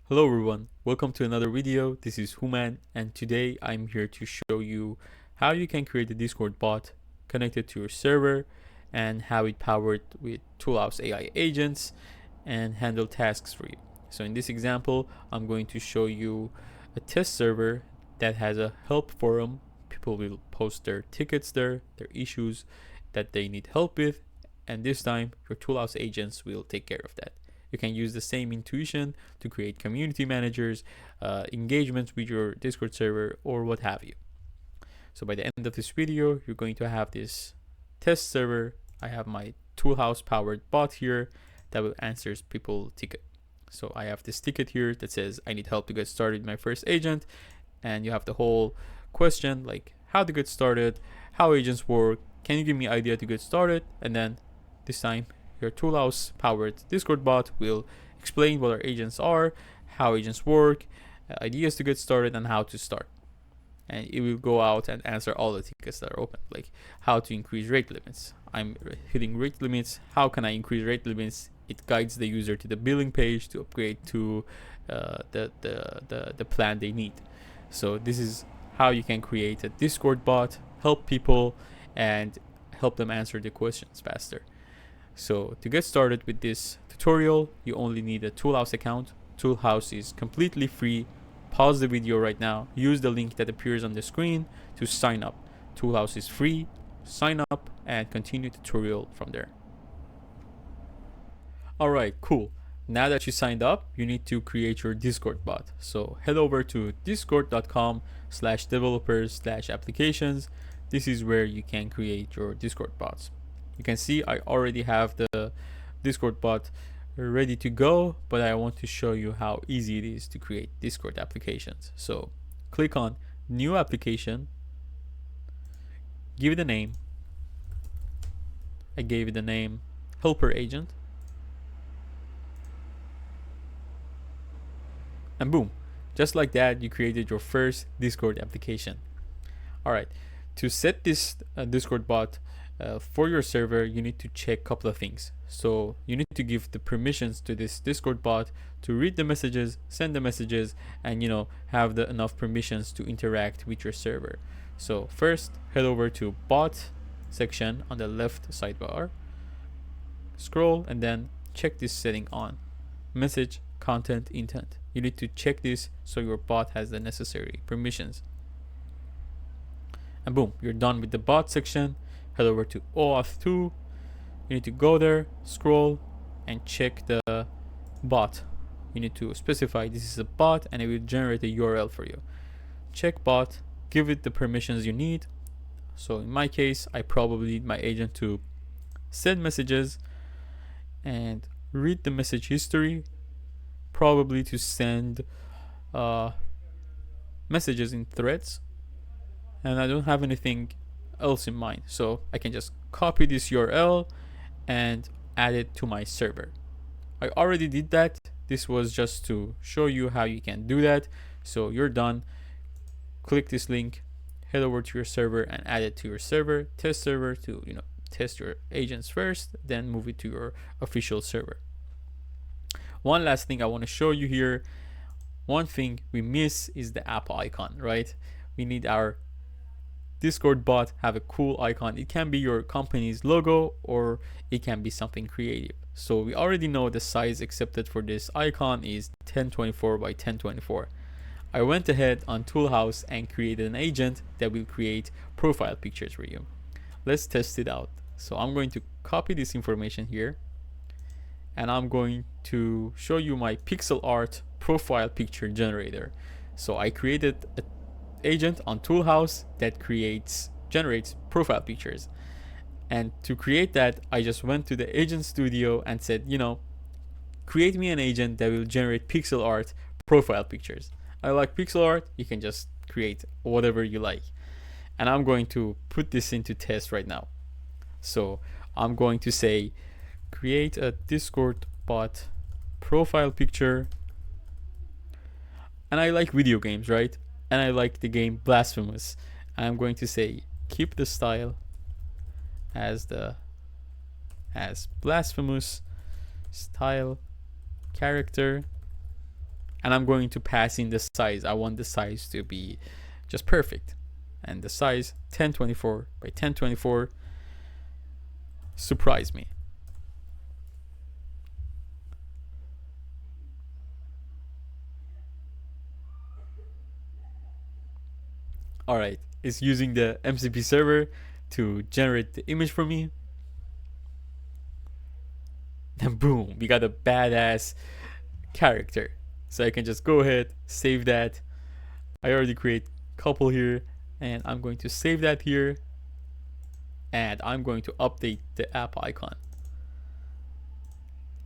Hello everyone, welcome to another video. This is Human and today I'm here to show you how you can create a Discord bot connected to your server and how it powered with Toolhouse AI agents and handle tasks for you. So in this example, I'm going to show you a test server that has a help forum. People will post their tickets there, their issues that they need help with, and this time your Toolhouse agents will take care of that. You can use the same intuition to create community managers, engagements with your Discord server, or what have you. So by the end of this video, you're going to have this test server. I have my Toolhouse powered bot here that will answer people ticket. So I have this ticket here that says I need help to get started with my first agent, and you have the whole question like how to get started, how agents work, can you give me an idea to get started, and then this time your Toolhouse powered Discord bot will explain what our agents are, how agents work, ideas to get started, and how to start. And it will go out and answer all the tickets that are open, like how to increase rate limits. I'm hitting rate limits. How can I increase rate limits? It guides the user to the billing page to upgrade to the plan they need. So this is how you can create a Discord bot, help people, and help them answer the questions faster. So to get started with this tutorial, you only need a Toolhouse account. Toolhouse is completely free. Pause the video right now. Use the link that appears on the screen to sign up. Toolhouse is free. Sign up and continue the tutorial from there. Alright, cool. Now that you signed up, you need to create your Discord bot. So head over to discord.com/developers/applications. This is where you can create your Discord bots. You can see I already have the Discord bot ready to go, but I want to show you how easy it is to create Discord applications. So click on new application, give it a name. I gave it the name helper agent, and boom, just like that you created your first Discord application. Alright, to set this Discord bot for your server, you need to check a couple of things. So you need to give the permissions to this Discord bot to read the messages, send the messages, and have the enough permissions to interact with your server. So first, head over to bot section on the left sidebar, scroll, and then check this setting on message content intent. You need to check this so your bot has the necessary permissions. And boom, you're done with the bot section. Head over to OAuth 2. You need to go there, scroll, and check the bot. You need to specify this is a bot and it will generate a URL for you. Check bot, give it the permissions you need. So in my case, I probably need my agent to send messages and read the message history, probably to send messages in threads. And I don't have anything else in mind, so I can just copy this URL and add it to my server. I already did that. This was just to show you how you can do that. So you're done. Click this link, head over to your server and add it to your server, test server to test your agents first, then move it to your official server. One last thing I want to show you here. One thing we miss is the app icon, right? We need our Discord bot have a cool icon. It can be your company's logo or it can be something creative. So we already know the size accepted for this icon is 1024 by 1024. I went ahead on Toolhouse and created an agent that will create profile pictures for you. Let's test it out. So I'm going to copy this information here and I'm going to show you my pixel art profile picture generator. So I created a agent on Toolhouse that generates profile pictures, and to create that I just went to the agent studio and said, create me an agent that will generate pixel art profile pictures. I like pixel art, you can just create whatever you like, and I'm going to put this into test right now. So I'm going to say create a Discord bot profile picture, and I like video games, right? And I like the game Blasphemous. I'm going to say keep the style as Blasphemous style character and I'm going to pass in the size. I want the size to be just perfect, and the size 1024 by 1024. Surprise me. All right, it's using the MCP server to generate the image for me. And boom, we got a badass character. So I can just go ahead, save that. I already create a couple here, and I'm going to save that here, and I'm going to update the app icon.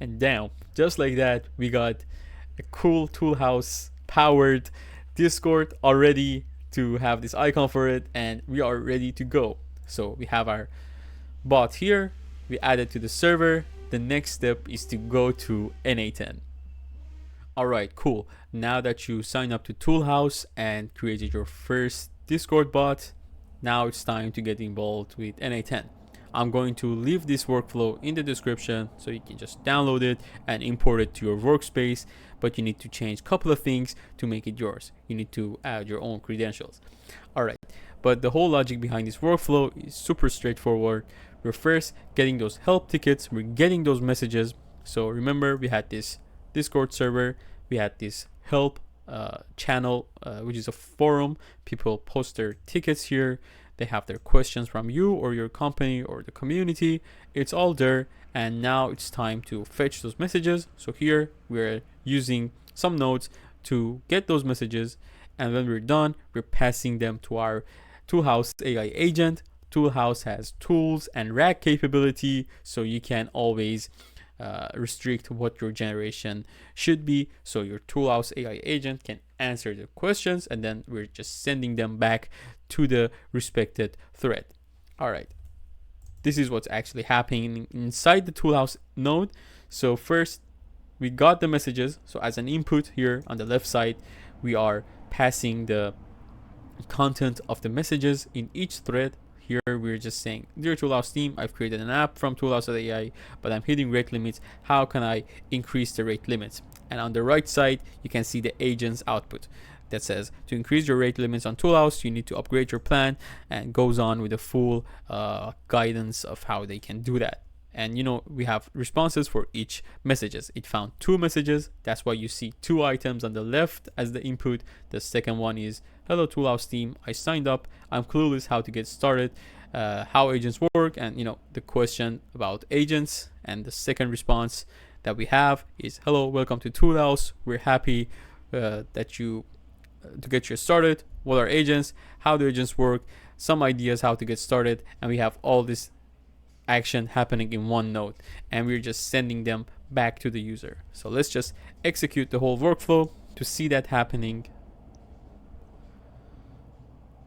And down, just like that, we got a cool Toolhouse powered Discord already to have this icon for it, and we are ready to go. So we have our bot here, we add it to the server. The next step is to go to NA10. Alright, cool. Now that you sign up to Toolhouse and created your first Discord bot, now it's time to get involved with NA10. I'm going to leave this workflow in the description so you can just download it and import it to your workspace, but you need to change a couple of things to make it yours. You need to add your own credentials. Alright, but the whole logic behind this workflow is super straightforward. We're first getting those help tickets, we're getting those messages. So remember, we had this Discord server, we had this help channel, which is a forum. People post their tickets here, they have their questions from you or your company or the community. It's all there, and now it's time to fetch those messages. So here we're using some nodes to get those messages, and when we're done, we're passing them to our Toolhouse AI agent. Toolhouse has tools and RAG capability, so you can always restrict what your generation should be. So your Toolhouse AI agent can answer the questions, and then we're just sending them back to the respected thread. All right, this is what's actually happening inside the Toolhouse node. So first, we got the messages. So as an input here on the left side, we are passing the content of the messages in each thread. Here we're just saying, dear Toolhouse team, I've created an app from Toolhouse.ai, but I'm hitting rate limits. How can I increase the rate limits? And on the right side, you can see the agent's output that says, to increase your rate limits on Toolhouse, you need to upgrade your plan, and goes on with a full guidance of how they can do that. And you know, we have responses for each messages. It found 2 messages. That's why you see 2 items on the left as the input. The second one is, hello Toolhouse team, I signed up. I'm clueless how to get started, how agents work, and you know, the question about agents. And the second response that we have is, hello, welcome to Toolhouse. We're happy that you to get you started. What are agents? How do agents work? Some ideas how to get started. And we have all this action happening in one node, and we're just sending them back to the user. So let's just execute the whole workflow to see that happening.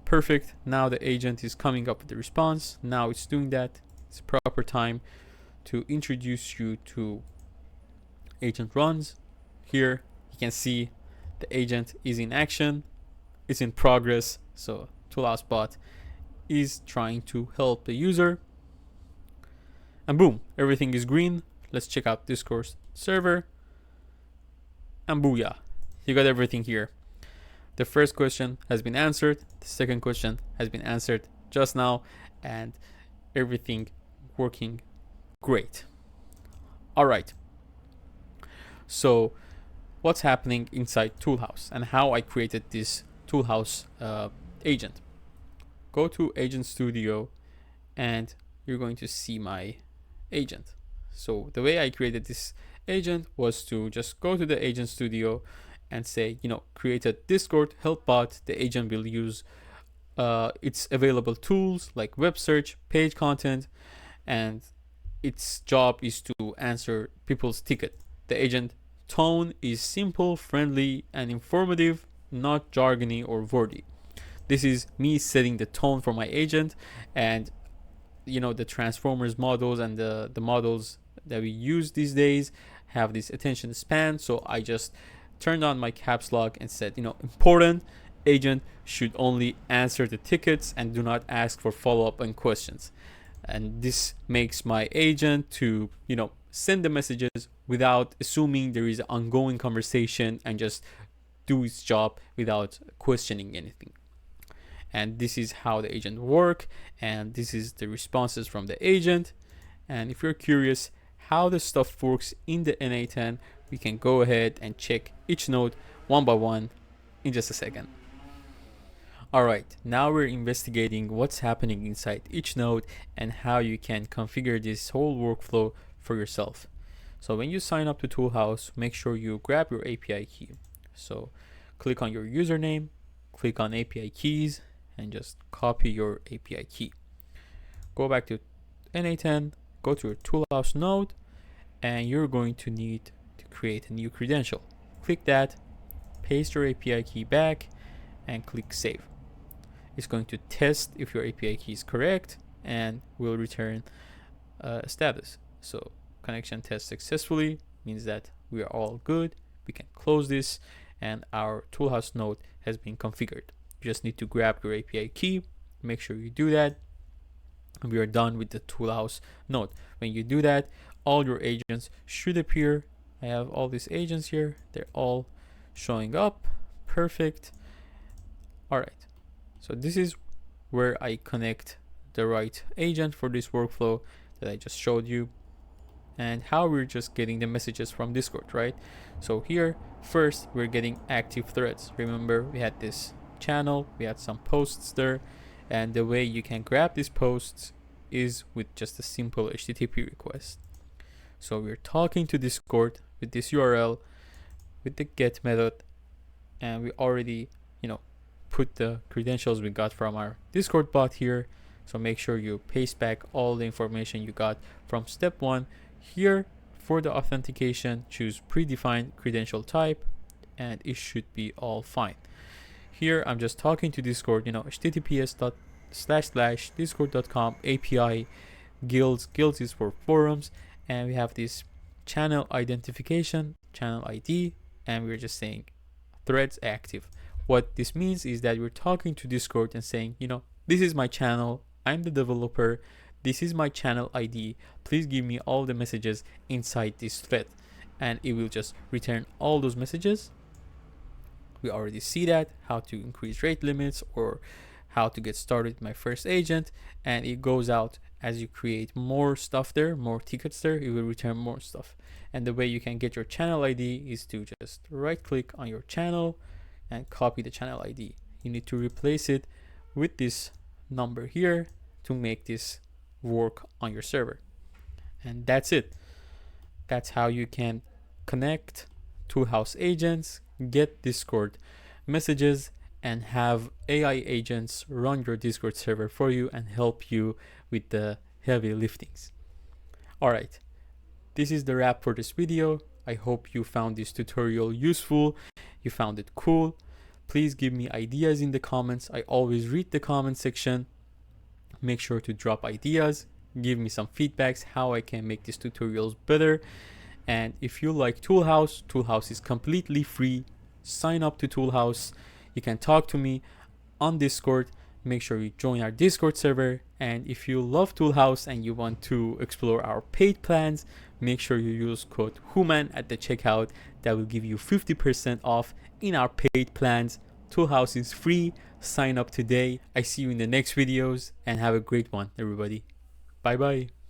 Perfect. Now the agent is coming up with the response. Now it's doing that. It's proper time to introduce you to agent runs. Here you can see the agent is in action. It's in progress. So Toolhouse bot is trying to help the user. And boom, everything is green. Let's check out Discord server. And booyah, you got everything here. The first question has been answered. The second question has been answered just now, and everything working great. All right. So what's happening inside Toolhouse and how I created this Toolhouse agent. Go to Agent Studio, and you're going to see my agent. So the way I created this agent was to just go to the Agent Studio and say, you know, create a Discord help bot. The agent will use its available tools like web search, page content, and its job is to answer people's ticket. The agent tone is simple, friendly, and informative, not jargony or wordy. This is me setting the tone for my agent, and you know, the transformers models and the models that we use these days have this attention span. So I just turned on my caps lock and said, you know, important agent should only answer the tickets and do not ask for follow-up and questions. And this makes my agent to, you know, send the messages without assuming there is an ongoing conversation, and just do its job without questioning anything. And this is how the agent work, and this is the responses from the agent. And if you're curious how the stuff works in the n8n, we can go ahead and check each node one by one in just a second. Alright, now we're investigating what's happening inside each node and how you can configure this whole workflow for yourself. So when you sign up to Toolhouse, make sure you grab your API key. So click on your username, click on API keys, and just copy your API key. Go back to n8n, go to your Toolhouse node, and you're going to need to create a new credential. Click that, paste your API key back, and click save. It's going to test if your API key is correct and will return a status. So connection test successfully means that we are all good. We can close this and our Toolhouse node has been configured. You just need to grab your API key, make sure you do that, and we are done with the Toolhouse node. When you do that, all your agents should appear. I have all these agents here, they're all showing up. Perfect. All right, so this is where I connect the right agent for this workflow that I just showed you, and how we're just getting the messages from Discord, right? So here, first, we're getting active threads. Remember, we had this channel, we had some posts there, and the way you can grab these posts is with just a simple HTTP request. So we're talking to Discord with this URL, with the get method, and we already, put the credentials we got from our Discord bot here. So make sure you paste back all the information you got from step 1. Here, for the authentication, choose predefined credential type, and it should be all fine. Here, I'm just talking to Discord, https://discord.com API guilds is for forums, and we have this channel identification, channel ID, and we're just saying threads active. What this means is that we're talking to Discord and saying, this is my channel, I'm the developer, this is my channel ID, please give me all the messages inside this thread, and it will just return all those messages. We already see that, how to increase rate limits or how to get started with my first agent, and it goes out as you create more stuff there, more tickets there, it will return more stuff. And the way you can get your channel ID is to just right click on your channel and copy the channel ID. You need to replace it with this number here to make this work on your server. And that's it. That's how you can connect Toolhouse agents, get Discord messages, and have AI agents run your Discord server for you and help you with the heavy liftings. Alright, this is the wrap for this video. I hope you found this tutorial useful, you found it cool. Please give me ideas in the comments. I always read the comment section. Make sure to drop ideas, give me some feedbacks how I can make these tutorials better. And if you like Toolhouse, Toolhouse is completely free. Sign up to Toolhouse. You can talk to me on Discord. Make sure you join our Discord server. And if you love Toolhouse and you want to explore our paid plans, make sure you use code HUMAN at the checkout. That will give you 50% off in our paid plans. Toolhouse is free. Sign up today. I see you in the next videos and have a great one, everybody. Bye bye.